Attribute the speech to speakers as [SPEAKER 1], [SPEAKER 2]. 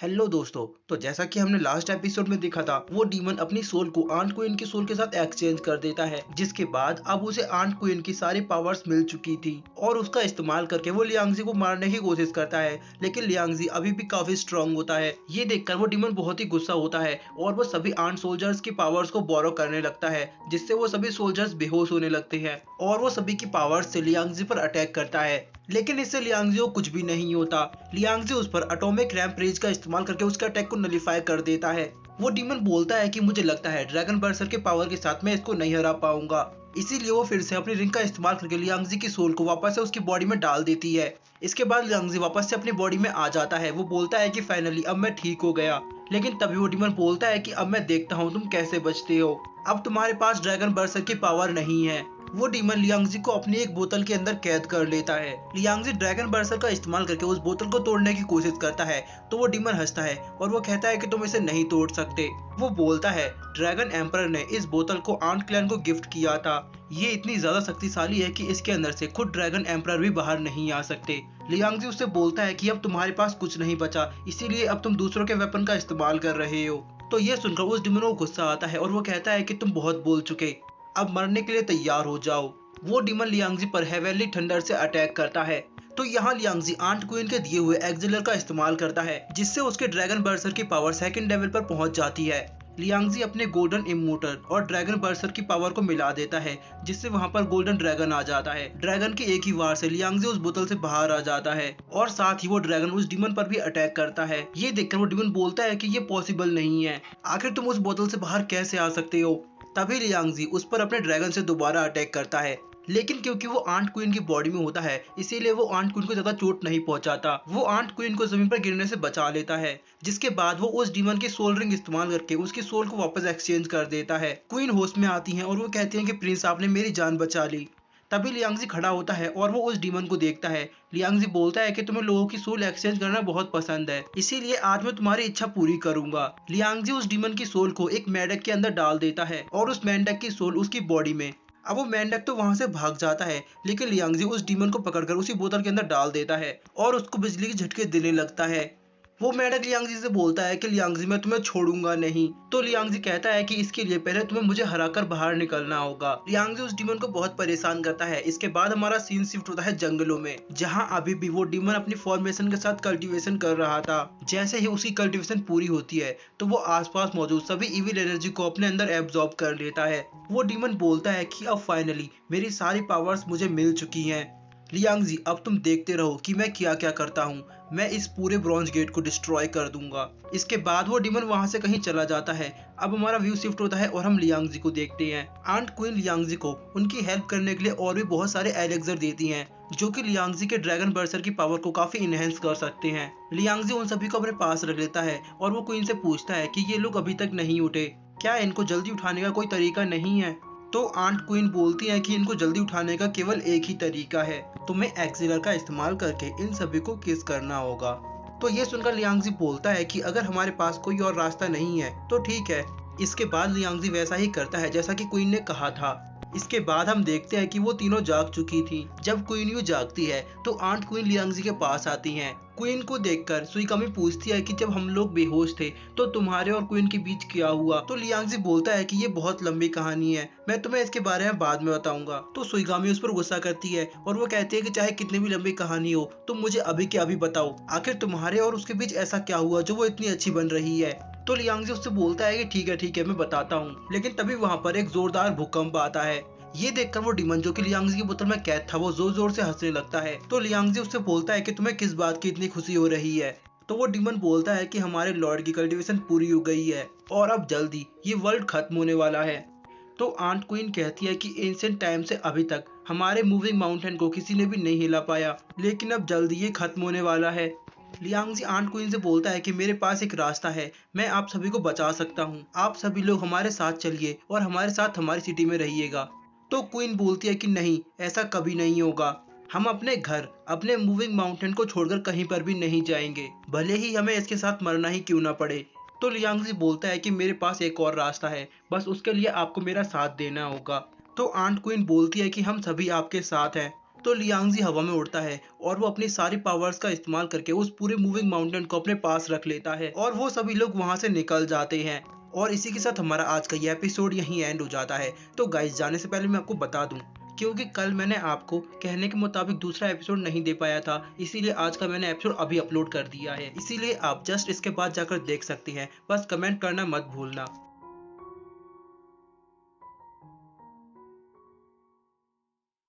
[SPEAKER 1] Hello दोस्तों। तो जैसा कि हमने लास्ट एपिसोड में देखा था, वो डीमन अपनी सोल को आंट क्वीन की सोल के साथ एक्सचेंज कर देता है, जिसके बाद अब उसे आंट क्वीन की सारी पावर्स मिल चुकी थी और उसका इस्तेमाल करके वो लियांगजी को मारने की कोशिश करता है। लेकिन लियांगजी अभी भी काफी स्ट्रांग होता है। ये देखकर वो डीमन बहुत ही गुस्सा होता है और वो सभी आंट सोल्जर्स की पावर्स को बोरो करने लगता है, जिससे वो सभी सोल्जर्स बेहोश होने लगते हैं और वो सभी की पावर्स से लियांगजी पर अटैक करता है। लेकिन इससे लियांगजी को कुछ भी नहीं होता। लियांगजी उस पर एटॉमिक रैम्प रेज का इस्तेमाल करके उसके अटैक को नलीफाई कर देता है। वो डीमन बोलता है कि मुझे लगता है ड्रैगन बर्सर के पावर के साथ मैं इसको नहीं हरा पाऊंगा। इसीलिए वो फिर से अपनी रिंग का इस्तेमाल करके लियांगजी की सोल को वापस से उसकी बॉडी में डाल देती है। इसके बाद लियांगजी वापस से अपनी बॉडी में आ जाता है। वो बोलता है कि फाइनली अब मैं ठीक हो गया। लेकिन तभी वो डीमन बोलता है कि अब मैं देखता हूँ तुम कैसे बचते हो। अब तुम्हारे पास ड्रैगन बर्सर की पावर नहीं है। वो डीमन लियांगजी को अपनी एक बोतल के अंदर कैद कर लेता है। लियांगजी ड्रैगन बर्सर का इस्तेमाल करके उस बोतल को तोड़ने की कोशिश करता है, तो वो डीमन हंसता है और वो कहता है कि तुम इसे नहीं तोड़ सकते। वो बोलता है ड्रैगन एम्परर ने इस बोतल को आंट क्लैन को गिफ्ट किया था। ये इतनी ज्यादा शक्तिशाली है कि इसके अंदर से खुद ड्रैगन एम्परर भी बाहर नहीं आ सकते। लियांगजी उससे बोलता है कि अब तुम्हारे पास कुछ नहीं बचा, इसीलिए अब तुम दूसरों के वेपन का इस्तेमाल कर रहे हो। तो ये सुनकर उस डीमन को गुस्सा आता है और वो कहता है कि तुम बहुत बोल चुके, अब मरने के लिए तैयार हो जाओ। वो डीमन लियांगजी पर हेवेनली थंडर से अटैक करता है। तो यहाँ लियांगजी आंट क्वीन के दिए हुए एक्सिलर का इस्तेमाल करता है, जिससे उसके ड्रैगन बर्सर की पावर सेकंड लेवल पर पहुंच जाती है। लियांगजी अपने गोल्डन इमोटर और ड्रैगन बर्सर की पावर को मिला देता है, जिससे वहां पर गोल्डन ड्रैगन आ जाता है। ड्रैगन की एक ही वार से लियांगजी उस बोतल से बाहर आ जाता है और साथ ही वो ड्रैगन उस डीमन पर भी अटैक करता है। ये देखकर वो डीमन बोलता है कि ये पॉसिबल नहीं है, आखिर तुम उस बोतल से बाहर कैसे आ सकते हो। तभी लियांगजी उस पर अपने ड्रैगन से दोबारा अटैक करता है, लेकिन क्योंकि वो आंट क्वीन की बॉडी में होता है, इसीलिए वो आंट क्वीन को ज्यादा चोट नहीं पहुंचाता। वो आंट क्वीन को जमीन पर गिरने से बचा लेता है, जिसके बाद वो उस डीमन की सोल रिंग इस्तेमाल करके उसकी सोल को वापस एक्सचेंज कर देता है। क्वीन होश में आती है और वो कहती है कि प्रिंस आपने मेरी जान बचा ली। तभी लियांगजी खड़ा होता है और वो उस डीमन को देखता है। लियांगजी बोलता है कि तुम्हें लोगों की सोल एक्सचेंज करना बहुत पसंद है, इसीलिए आज मैं तुम्हारी इच्छा पूरी करूंगा। लियांगजी उस डीमन की सोल को एक मेंढक के अंदर डाल देता है और उस मेंढक की सोल उसकी बॉडी में। अब वो मेंढक तो वहां से भाग जाता है, लेकिन लियांगजी उस डीमन को पकड़कर उसी बोतल के अंदर डाल देता है और उसको बिजली के झटके देने लगता है। वो मेंढक लियांगजी से बोलता है कि लियांगजी मैं तुम्हें छोड़ूंगा नहीं। तो लियांगजी कहता है कि इसके लिए पहले तुम्हें मुझे हराकर बाहर निकलना होगा। लियांगजी उस डीमन को बहुत परेशान करता है। इसके बाद हमारा सीन शिफ्ट होता है जंगलों में, जहाँ अभी भी वो डीमन अपनी फॉर्मेशन के साथ कल्टीवेशन कर रहा था। जैसे ही उसकी कल्टीवेशन पूरी होती है, तो वो आसपास मौजूद सभी इविल एनर्जी को अपने अंदर एब्जॉर्ब कर लेता है। वो डीमन बोलता है कि अब फाइनली मेरी सारी पावर्स मुझे मिल चुकी हैं। लियांगजी अब तुम देखते रहो कि मैं क्या क्या करता हूँ। मैं इस पूरे ब्रॉन्ज गेट को डिस्ट्रॉय कर दूंगा। इसके बाद वो डीमन वहां से कहीं चला जाता है। अब हमारा व्यू शिफ्ट होता है और हम लियांगजी को देखते हैं। आंट क्वीन लियांगजी को उनकी हेल्प करने के लिए और भी बहुत सारे एलेक्सर देती हैं, जो कि लियांगजी के ड्रैगन बर्सर की पावर को काफी इनहेंस कर सकते हैं। लियांगजी उन सभी को अपने पास रख लेता है और वो क्वीन से पूछता है कि ये लोग अभी तक नहीं उठे, क्या इनको जल्दी उठाने का कोई तरीका नहीं है। तो आंट क्वीन बोलती है कि इनको जल्दी उठाने का केवल एक ही तरीका है, तुम्हें एक्सिलर का इस्तेमाल करके इन सभी को किस करना होगा। तो ये सुनकर लियांगजी बोलता है कि अगर हमारे पास कोई और रास्ता नहीं है तो ठीक है। इसके बाद लियांगजी वैसा ही करता है जैसा कि क्वीन ने कहा था। इसके बाद हम देखते हैं कि वो तीनों जाग चुकी थी। जब क्वीन यू जागती है तो आंट क्वीन लियांगजी के पास आती हैं। क्वीन को देखकर सुइकामी पूछती है कि जब हम लोग बेहोश थे तो तुम्हारे और क्वीन के बीच क्या हुआ। तो लियांगजी बोलता है कि ये बहुत लंबी कहानी है, मैं तुम्हें इसके बारे में बाद में बताऊंगा। तो सुइकामी उस पर गुस्सा करती है और वो कहती है कि चाहे कितनी भी लंबी कहानी हो, तुम मुझे अभी के अभी बताओ, आखिर तुम्हारे और उसके बीच ऐसा क्या हुआ जो वो इतनी अच्छी बन रही है। तो लियांगजी उससे बोलता है कि ठीक है मैं बताता हूँ। लेकिन तभी वहाँ पर एक जोरदार भूकंप आता है। ये देखकर वो डीमन जो कि लियांगजी की बोतल में कैद था, वो जोर जोर से हंसने लगता है। तो लियांगजी उससे बोलता है कि तुम्हें किस बात की इतनी खुशी हो रही है। तो वो डीमन बोलता है कि हमारे लॉर्ड की कल्टीवेशन पूरी हो गई है और अब जल्दी ये वर्ल्ड खत्म होने वाला है। तो आंट क्वीन कहती है कि एंशिएंट टाइम से अभी तक हमारे मूविंग माउंटेन को किसी ने भी नहीं हिला पाया, लेकिन अब जल्दी ये खत्म होने वाला है। लियांगजी आंट क्वीन से बोलता है कि मेरे पास एक रास्ता है, मैं आप सभी को बचा सकता हूँ। आप सभी लोग हमारे साथ चलिए और हमारे साथ हमारी सिटी में रहिएगा। तो क्वीन बोलती है कि नहीं, ऐसा कभी नहीं होगा। हम अपने घर, अपने मूविंग माउंटेन को छोड़कर कहीं पर भी नहीं जाएंगे, भले ही हमें इसके साथ मरना ही क्यों ना पड़े। तो लियांगजी बोलता है कि मेरे पास एक और रास्ता है, बस उसके लिए आपको मेरा साथ देना होगा। तो आंट क्वीन बोलती है कि हम सभी आपके साथ हैं तो लियांगजी हवा में उड़ता है और वो अपनी सारी पावर्स का इस्तेमाल करके उस पूरे मूविंग माउंटेन को अपने पास रख लेता है और वो सभी लोग वहां से निकल जाते हैं। और इसी के साथ हमारा आज का ये एपिसोड यहीं एंड हो जाता है। तो गाइस, जाने से पहले मैं आपको बता दूं, क्योंकि कल मैंने आपको कहने के मुताबिक दूसरा एपिसोड नहीं दे पाया था, इसीलिए आज का मैंने एपिसोड अभी अपलोड कर दिया है। इसीलिए आप जस्ट इसके बाद जाकर देख सकते हैं, बस कमेंट करना मत भूलना।